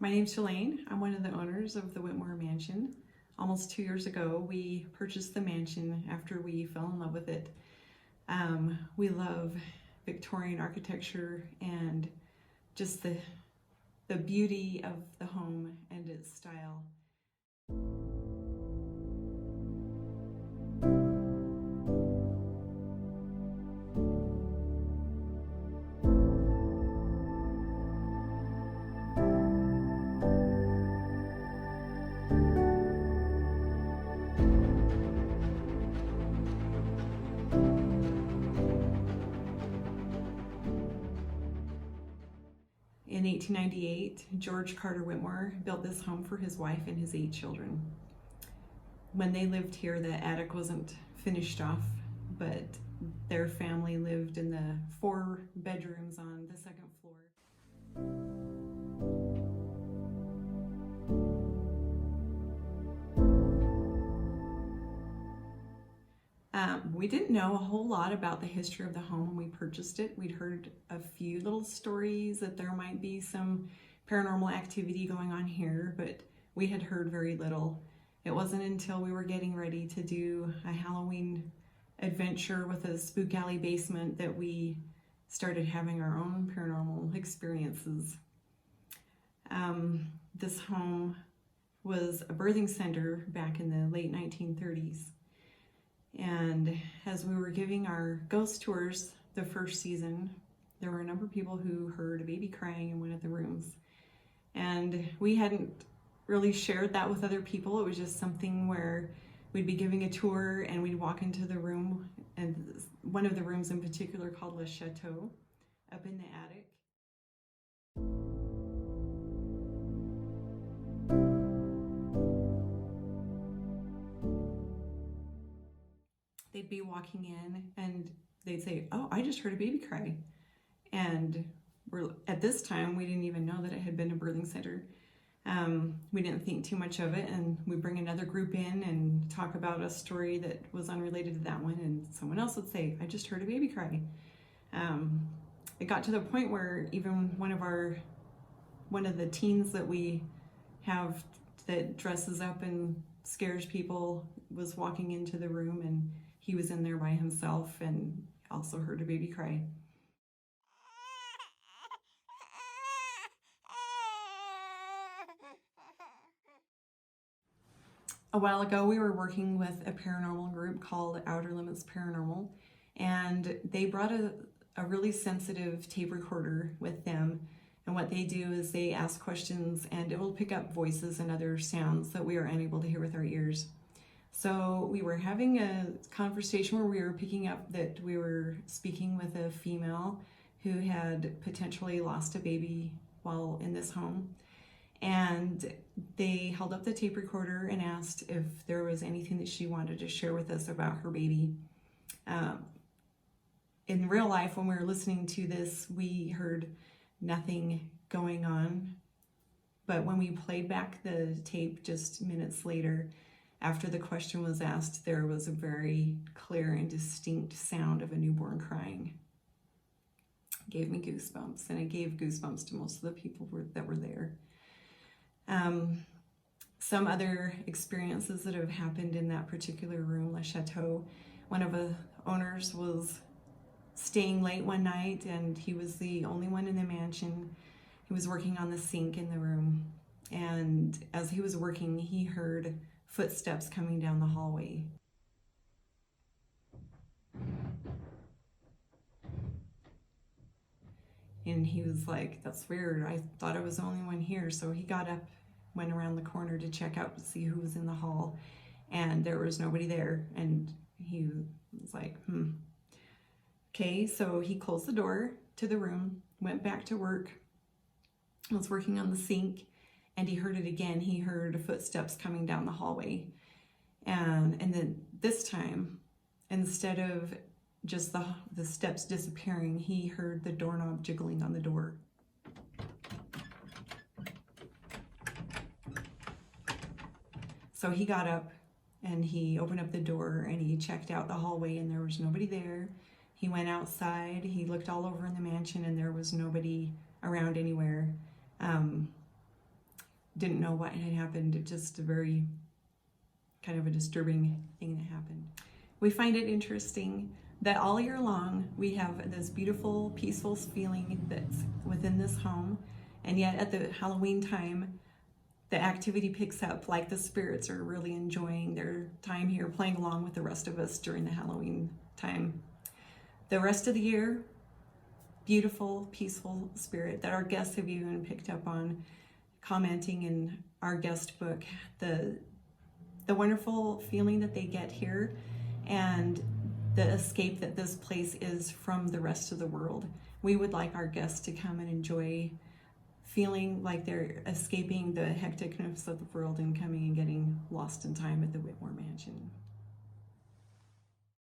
My name's Shalane. I'm one of the owners of the Whitmore Mansion. Almost 2 years ago, we purchased the mansion after we fell in love with it. We love Victorian architecture and just the beauty of the home and its style. In 1898, George Carter Whitmore built this home for his wife and his 8 children. When they lived here, the attic wasn't finished off, but their family lived in the 4 bedrooms on the 2nd floor. We didn't know a whole lot about the history of the home when we purchased it. We'd heard a few little stories that there might be some paranormal activity going on here, but we had heard very little. It wasn't until we were getting ready to do a Halloween adventure with a spook alley basement that we started having our own paranormal experiences. This home was a birthing center back in the late 1930s. And as we were giving our ghost tours the first season, there were a number of people who heard a baby crying in one of the rooms. And we hadn't really shared that with other people. It was just something where we'd be giving a tour and we'd walk into the room, and one of the rooms in particular called Chateau, up in the attic. They'd be walking in and they'd say, "Oh, I just heard a baby cry." And at this time, we didn't even know that it had been a birthing center. We didn't think too much of it, and we bring another group in and talk about a story that was unrelated to that one, and someone else would say, "I just heard a baby cry." It got to the point where even one of the teens that we have that dresses up and scares people was walking into the room, and he was in there by himself and also heard a baby cry. A while ago, we were working with a paranormal group called Outer Limits Paranormal, and they brought a really sensitive tape recorder with them. And what they do is they ask questions and it will pick up voices and other sounds that we are unable to hear with our ears. So we were having a conversation where we were picking up that we were speaking with a female who had potentially lost a baby while in this home. And they held up the tape recorder and asked if there was anything that she wanted to share with us about her baby. In real life, when we were listening to this, we heard nothing going on. But when we played back the tape just minutes later, after the question was asked, there was a very clear and distinct sound of a newborn crying. It gave me goosebumps, and it gave goosebumps to most of the people that were there. Some other experiences that have happened in that particular room, Le Chateau, one of the owners was staying late one night, and he was the only one in the mansion. He was working on the sink in the room, and as he was working, he heard footsteps coming down the hallway. And he was like, "That's weird. I thought I was the only one here." So he got up, went around the corner to check out to see who was in the hall, and there was nobody there. And he was like, Okay, so he closed the door to the room, went back to work, was working on the sink, and he heard it again. He heard footsteps coming down the hallway. And then this time, instead of just the steps disappearing, he heard the doorknob jiggling on the door. So he got up and he opened up the door and he checked out the hallway, and there was nobody there. He went outside, he looked all over in the mansion, and there was nobody around anywhere. didn't know what had happened. It just a very kind of a disturbing thing that happened. We find it interesting that all year long we have this beautiful, peaceful feeling that's within this home, and yet at the Halloween time, the activity picks up, like the spirits are really enjoying their time here, playing along with the rest of us during the Halloween time. The rest of the year, beautiful, peaceful spirit that our guests have even picked up on, commenting in our guest book, the wonderful feeling that they get here and the escape that this place is from the rest of the world. We would like our guests to come and enjoy feeling like they're escaping the hecticness of the world and coming and getting lost in time at the Whitmore Mansion.